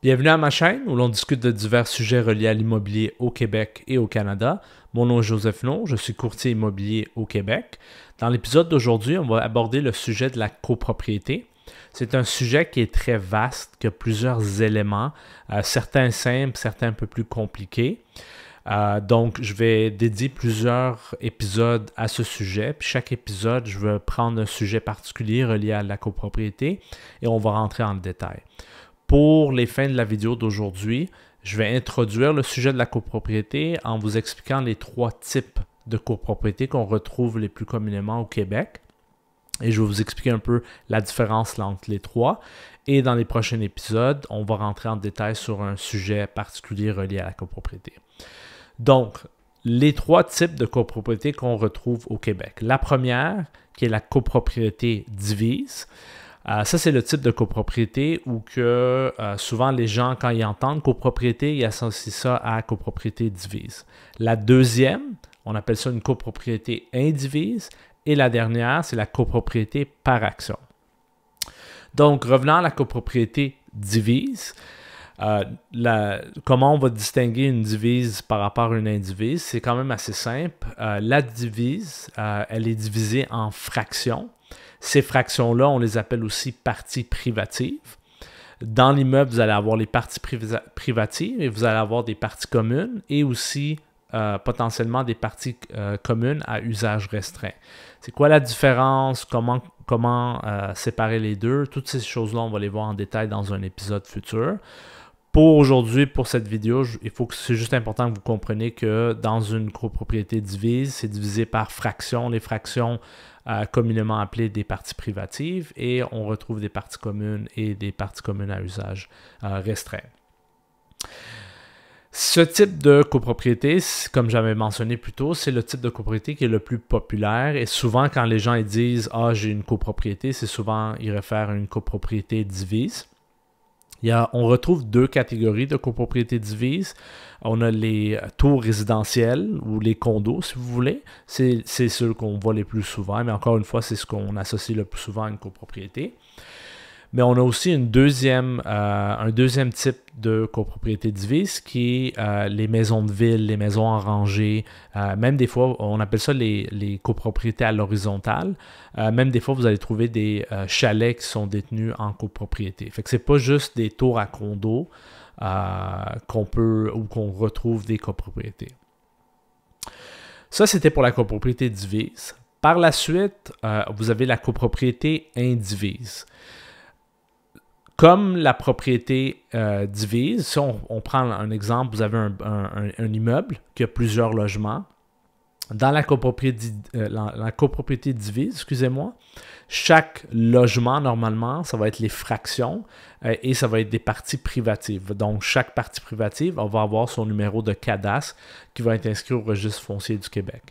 Bienvenue à ma chaîne où l'on discute de divers sujets reliés à l'immobilier au Québec et au Canada. Mon nom est Joseph Non, je suis courtier immobilier au Québec. Dans l'épisode d'aujourd'hui, on va aborder le sujet de la copropriété. C'est un sujet qui est très vaste, qui a plusieurs éléments, certains simples, certains un peu plus compliqués. Donc, je vais dédier plusieurs épisodes à ce sujet. Puis chaque épisode, je vais prendre un sujet particulier relié à la copropriété et on va rentrer en détail. Pour les fins de la vidéo d'aujourd'hui, je vais introduire le sujet de la copropriété en vous expliquant les trois types de copropriété qu'on retrouve les plus communément au Québec. Et je vais vous expliquer un peu la différence entre les trois. Et dans les prochains épisodes, on va rentrer en détail sur un sujet particulier relié à la copropriété. Donc, les trois types de copropriété qu'on retrouve au Québec. La première, qui est la copropriété divise. Ça, c'est le type de copropriété où que souvent les gens, quand ils entendent copropriété, ils associent ça à copropriété divise. La deuxième, on appelle ça une copropriété indivise. Et la dernière, c'est la copropriété par action. Donc, revenant à la copropriété divise, comment on va distinguer une divise par rapport à une indivise? C'est quand même assez simple. La divise, elle est divisée en fractions. Ces fractions-là, on les appelle aussi parties privatives. Dans l'immeuble, vous allez avoir les parties privatives et vous allez avoir des parties communes et aussi potentiellement des parties communes à usage restreint. C'est quoi la différence? Comment séparer les deux? Toutes ces choses-là, on va les voir en détail dans un épisode futur. Pour aujourd'hui, pour cette vidéo, c'est juste important que vous compreniez que dans une copropriété divise, c'est divisé par fractions. Les fractions communément appelées des parties privatives et on retrouve des parties communes et des parties communes à usage restreint. Ce type de copropriété, comme j'avais mentionné plus tôt, c'est le type de copropriété qui est le plus populaire et souvent quand les gens ils disent « Ah, j'ai une copropriété », c'est souvent, ils réfèrent à une copropriété divise. On retrouve deux catégories de copropriétés divises. On a les tours résidentielles ou les condos, si vous voulez. C'est ceux qu'on voit les plus souvent, mais encore une fois, c'est ce qu'on associe le plus souvent à une copropriété. Mais on a aussi un deuxième type de copropriété divise qui est les maisons de ville, les maisons en rangée. Même des fois, on appelle ça les copropriétés à l'horizontale. Même des fois, vous allez trouver des chalets qui sont détenus en copropriété. Fait que c'est pas juste des tours à condos qu'on retrouve des copropriétés. Ça, c'était pour la copropriété divise. Par la suite, vous avez la copropriété indivise. Comme la propriété divise, si on prend un exemple, vous avez un immeuble qui a plusieurs logements. Dans la copropriété divise, excusez-moi, chaque logement, normalement, ça va être les fractions et ça va être des parties privatives. Donc, chaque partie privative, on va avoir son numéro de cadastre qui va être inscrit au registre foncier du Québec.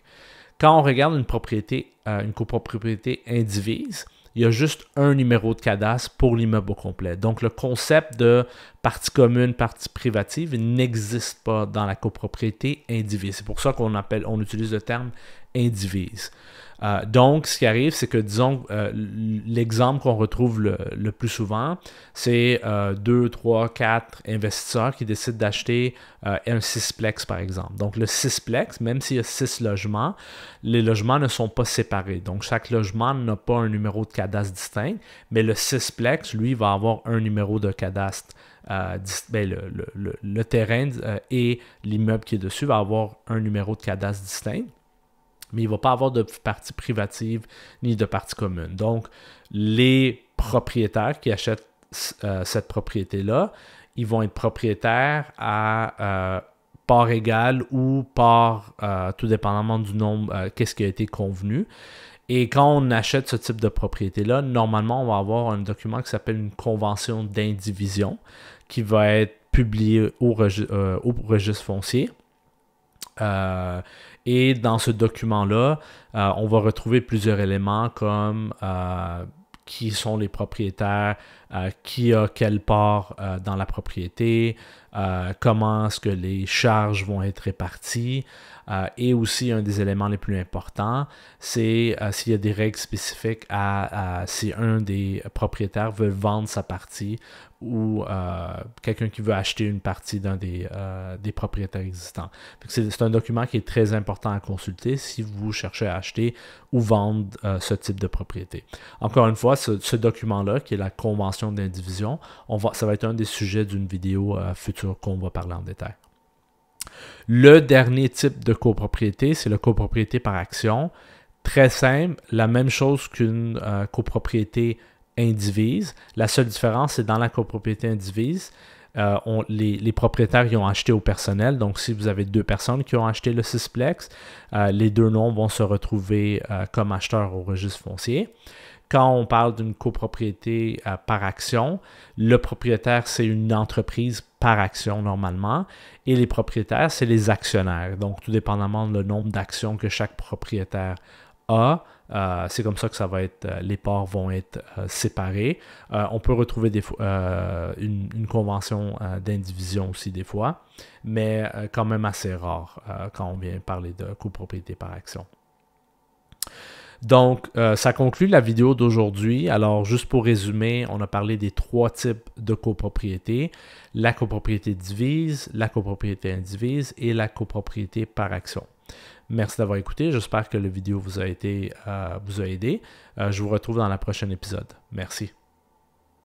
Quand on regarde une copropriété indivise, il y a juste un numéro de cadastre pour l'immeuble au complet. Donc, le concept de partie commune, partie privative n'existe pas dans la copropriété indivise. C'est pour ça qu'on utilise le terme indivise. Donc, ce qui arrive, c'est que, disons, l'exemple qu'on retrouve le plus souvent, c'est 2, 3, 4 investisseurs qui décident d'acheter un sixplex, par exemple. Donc, le sixplex, même s'il y a 6 logements, les logements ne sont pas séparés. Donc, chaque logement n'a pas un numéro de cadastre distinct, mais le sixplex, lui, va avoir un numéro de cadastre le terrain et l'immeuble qui est dessus va avoir un numéro de cadastre distinct. Mais il ne va pas avoir de partie privative ni de partie commune. Donc, les propriétaires qui achètent cette propriété-là, ils vont être propriétaires à part égale ou part, tout dépendamment du nombre, qu'est-ce qui a été convenu. Et quand on achète ce type de propriété-là, normalement, on va avoir un document qui s'appelle une convention d'indivision qui va être publiée au registre foncier. Et dans ce document-là, on va retrouver plusieurs éléments comme qui sont les propriétaires, qui a quelle part dans la propriété, comment est-ce que les charges vont être réparties, et aussi un des éléments les plus importants, c'est s'il y a des règles spécifiques si un des propriétaires veut vendre sa partie ou quelqu'un qui veut acheter une partie d'un des propriétaires existants. C'est un document qui est très important à consulter si vous cherchez à acheter ou vendre ce type de propriété. Encore une fois, ce document-là, qui est la convention d'indivision, ça va être un des sujets d'une vidéo future qu'on va parler en détail. Le dernier type de copropriété, c'est la copropriété par action. Très simple, la même chose qu'une copropriété indivise. La seule différence, c'est dans la copropriété indivise, les propriétaires y ont acheté au personnel. Donc, si vous avez 2 personnes qui ont acheté le sixplex, les 2 noms vont se retrouver comme acheteurs au registre foncier. Quand on parle d'une copropriété par action, le propriétaire, c'est une entreprise par action normalement, et les propriétaires, c'est les actionnaire. Donc, tout dépendamment du nombre d'actions que chaque propriétaire a, c'est comme ça que ça va être, les parts vont être séparées. On peut retrouver une convention d'indivision aussi des fois, mais quand même assez rare quand on vient parler de copropriété par action. Donc, ça conclut la vidéo d'aujourd'hui. Alors, juste pour résumer, on a parlé des 3 types de copropriété. La copropriété divise, la copropriété indivise et la copropriété par action. Merci d'avoir écouté. J'espère que la vidéo vous a aidé. Je vous retrouve dans le prochain épisode. Merci.